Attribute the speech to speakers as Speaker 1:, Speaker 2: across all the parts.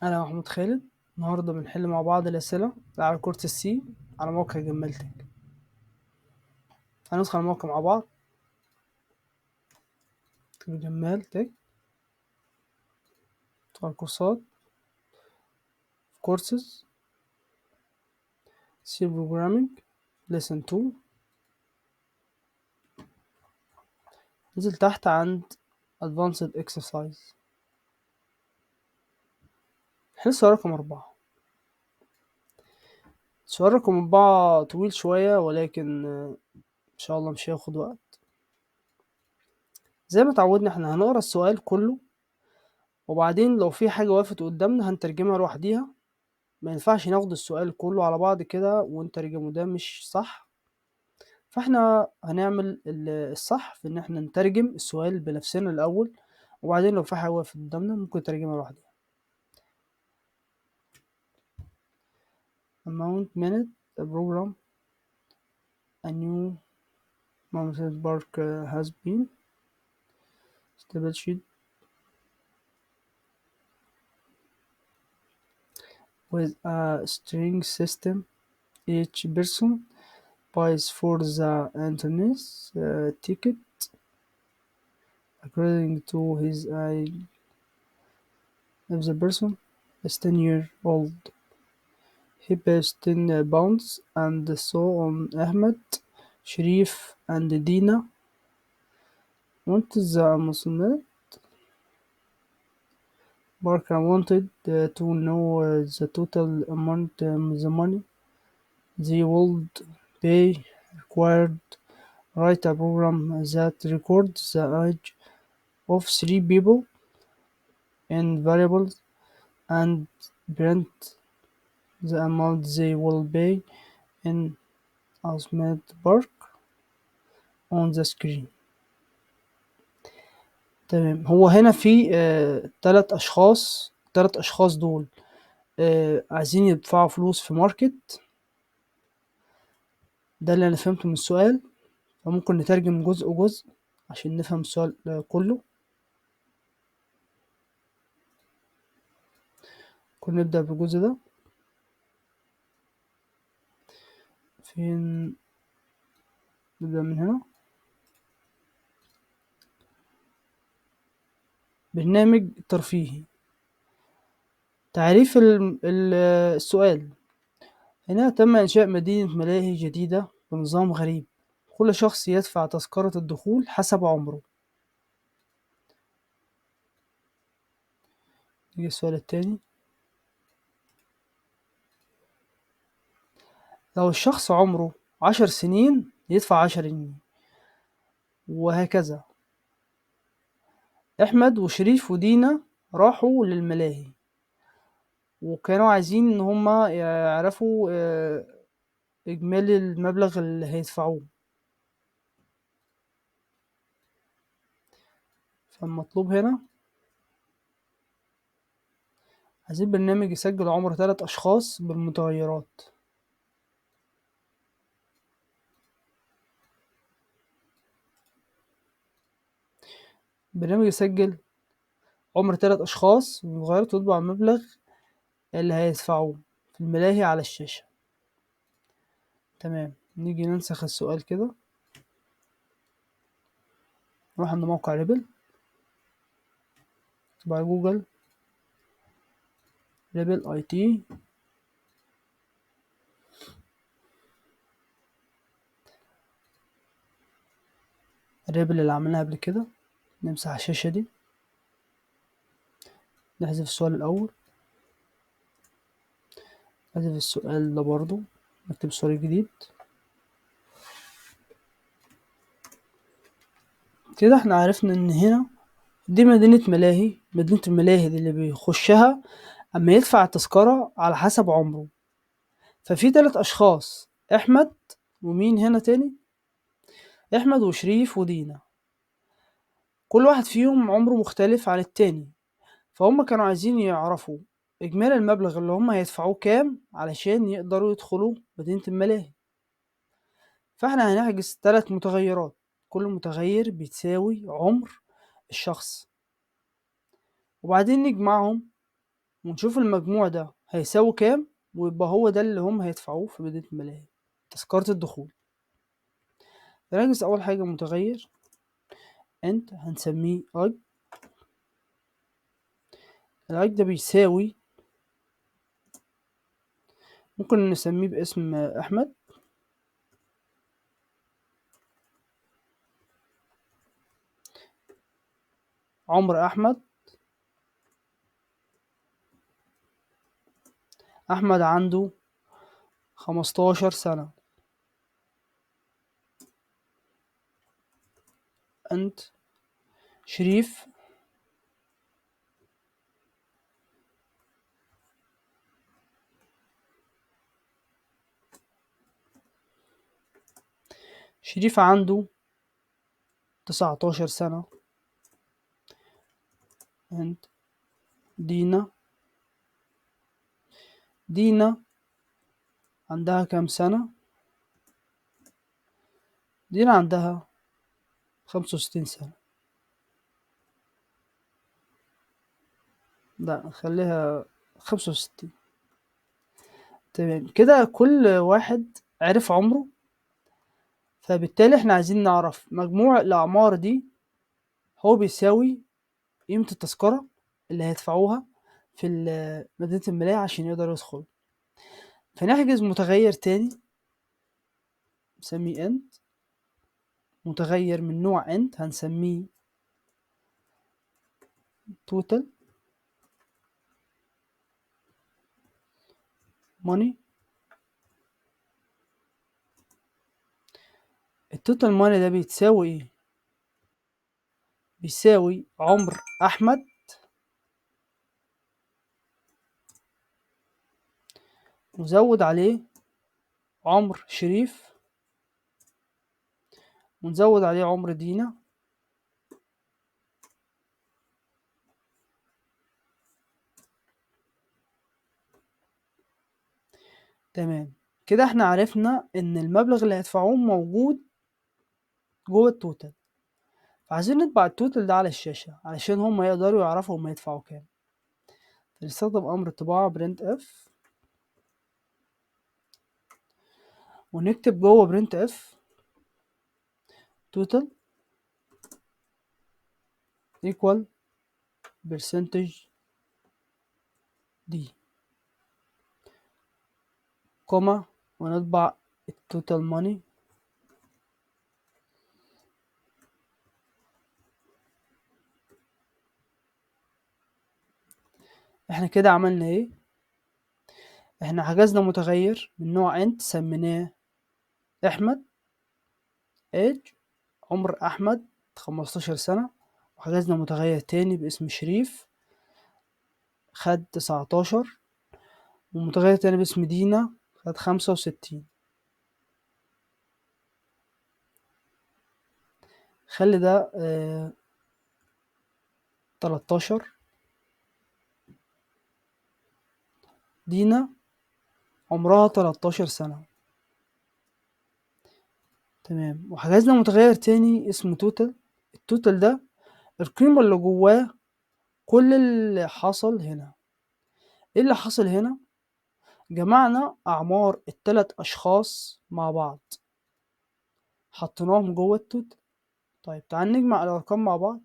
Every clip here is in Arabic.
Speaker 1: أنا محمود خالد. النهاردة بنحل مع بعض الأسئلة على كورس السي على موقع جمالتك. هندخل الموقع مع بعض. اكتب جمالتك، ادخل كورسات، كورسز، سي بروجرامينج، lesson 2. نزل تحت عند advanced exercise. نحل سؤال رقم 4. سؤال رقم 4 طويل شوية، ولكن إن شاء الله مش هياخد وقت. زي ما اتعودنا احنا هنقرا السؤال كله، وبعدين لو في حاجة وقفت قدامنا هنترجمها لوحديها. ما ينفعش ناخد السؤال كله على بعض كده ونترجمه، ده مش صح. فاحنا هنعمل الصح في ان احنا نترجم السؤال بنفسنا الاول، وبعدين لو في حاجه وقفت قدامنا ممكن نترجمها لوحدها. amount minute a program a new mountain park has been established with a string system. Each person pays for the internet ticket according to his age. If the person is 10 years old, he pays 10 pounds, and so on. Ahmed, Sharif, and Dina want the Muslims. Barker wanted to know the total amount the money they would pay. Required write a program that records the age of 3 people in variables and print the amount they will pay in Ahmed Park on the screen. تمام. هو هنا في تلات أشخاص دول عايزين يدفعوا فلوس في ماركت. ده اللي أنا فهمته من السؤال، فممكن نترجم جزء جزء عشان نفهم السؤال كله. ممكن نبدأ بالجزء ده. فين؟ نبدأ من هنا. برنامج ترفيهي. تعريف السؤال: هنا تم إنشاء مدينة ملاهي جديدة بنظام غريب. كل شخص يدفع تذكرة الدخول حسب عمره. نيجي السؤال التاني: لو الشخص عمره 10 سنين يدفع 10 جنيه، وهكذا. أحمد وشريف ودينا راحوا للملاهي وكانوا عايزين إن هما يعرفوا إجمالي المبلغ اللي هيدفعوه. فالمطلوب هنا عايزين برنامج يسجل عمر 3 أشخاص بالمتغيرات. برنامج يسجل عمر 3 أشخاص بالمتغيرات ويطبع المبلغ اللي هيدفعوه في الملاهي على الشاشة. تمام. نيجي ننسخ السؤال كده، نروح عند موقع ريبل، تبع جوجل ريبل اي تي. ريبل اللي عملناها قبل كده. نمسح الشاشة دي، نحذف السؤال الأول، نحذف السؤال ده برضو، نكتب سؤال جديد. كده احنا عرفنا ان هنا دي مدينة ملاهي. مدينة الملاهي دي اللي بيخشها اما يدفع التذكرة على حسب عمره. ففي 3 أشخاص: أحمد، ومين هنا تاني؟ أحمد وشريف ودينا. كل واحد فيهم عمره مختلف عن التاني، فهم كانوا عايزين يعرفوا إجمالي المبلغ اللي هم هيدفعوه كام علشان يقدروا يدخلوا مدينة الملاهي. فاحنا هنحجز 3 متغيرات، كل متغير بتساوي عمر الشخص، وبعدين نجمعهم ونشوف المجموع ده هيساوي كام، ويبقى هو ده اللي هم هيدفعوه في مدينة الملاهي، تذكرة الدخول. نركز أول حاجة متغير انت هنسميه اي. الاي ده بيساوي، ممكن نسميه باسم احمد. عمر احمد، احمد عنده 15 سنة. انت شريف، شريف عنده 19 سنة. انت دينا، دينا عندها كام سنة؟ دينا عندها 65 سنة. لا خليها 65. تمام كده، كل واحد عرف عمره، فبالتالي احنا عايزين نعرف مجموع الأعمار دي هو بيساوي قيمة التذكرة اللي هيدفعوها في مدينة الملاهي عشان يقدروا يدخلوا. فنحجز متغير تاني نسميه انت، متغير من نوع انت هنسميه توتال ماني. التوتال ماني ده بيتساوي ايه؟ بيساوي عمر احمد وزود عليه عمر شريف ونزود عليه عمر دينا. تمام كده احنا عرفنا ان المبلغ اللي هيدفعوه موجود جوه التوتال، فعايزين نطبع التوتال ده على الشاشة علشان هم يقدروا يعرفوا هم يدفعوا كام. فنستخدم امر الطباعة print f، ونكتب جوه print f total equal percentage دي، كوما، ونطبع التوتال ماني. احنا كده عملنا ايه؟ احنا حجزنا متغير من نوع انت سميناه احمد ايج، عمر احمد 15 سنة. وحجزنا متغير تاني باسم شريف خد 19، ومتغير تاني باسم دينا خد 65. خلي ده 13. دينا عمرها 13 سنة. تمام، وحجزنا متغير تاني اسمه توتال. التوتال ده القيمة اللي جواه كل اللي حصل هنا. ايه اللي حصل هنا؟ جمعنا أعمار التلات أشخاص مع بعض، حطيناهم جوه التوتال. طيب تعال نجمع الأرقام مع بعض.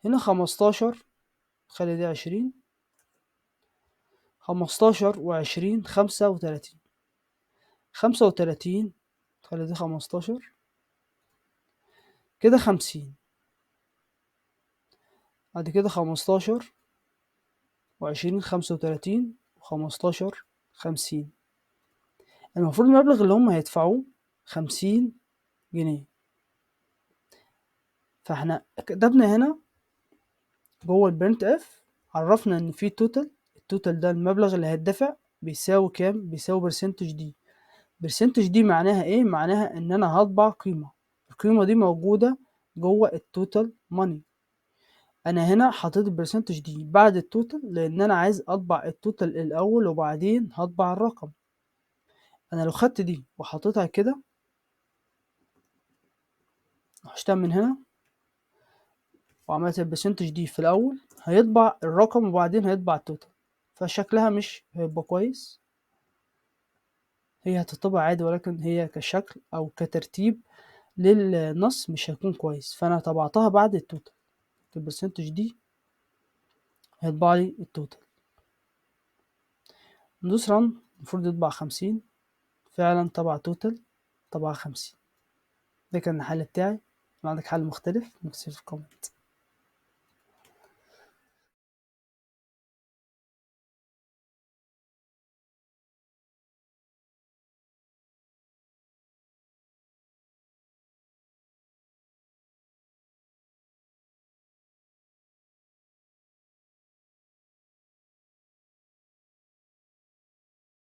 Speaker 1: هنا 15، خلي دي 20. 15 و20 35. 35 خلي دي 15 كده 50. بعد كده 15 و20 35 و15 50. المفروض المبلغ اللي هم هيدفعوه 50 جنيه. فاحنا كتبنا هنا جوه البرنت اف، عرفنا ان في توتال. التوتال ده المبلغ اللي هيدفع بيساوي كام؟ بيساوي برسنتج دي. برسنتج دي معناها ايه؟ معناها ان انا هطبع قيمة، القيمة دي موجودة جوه التوتال ماني. انا هنا حطيت البرسنتج دي بعد التوتال لان انا عايز اطبع التوتال الاول وبعدين هطبع الرقم. انا لو خدت دي وحطيتها كده وحشتها من هنا وعملت البرسنتج دي في الاول، هيطبع الرقم وبعدين هيطبع التوتال. فشكلها مش هيبقى كويس، هي هتطبع عادي ولكن هي كشكل أو كترتيب للنص مش هيكون كويس. فأنا طبعتها بعد التوتال، البرسنتج دي هيطبع لي التوتال. ندوس رن، المفروض يطبع 50، فعلا طبع توتال، طبع 50. ده كان الحل بتاعي. لو عندك حل مختلف مكتبه في الكومنت.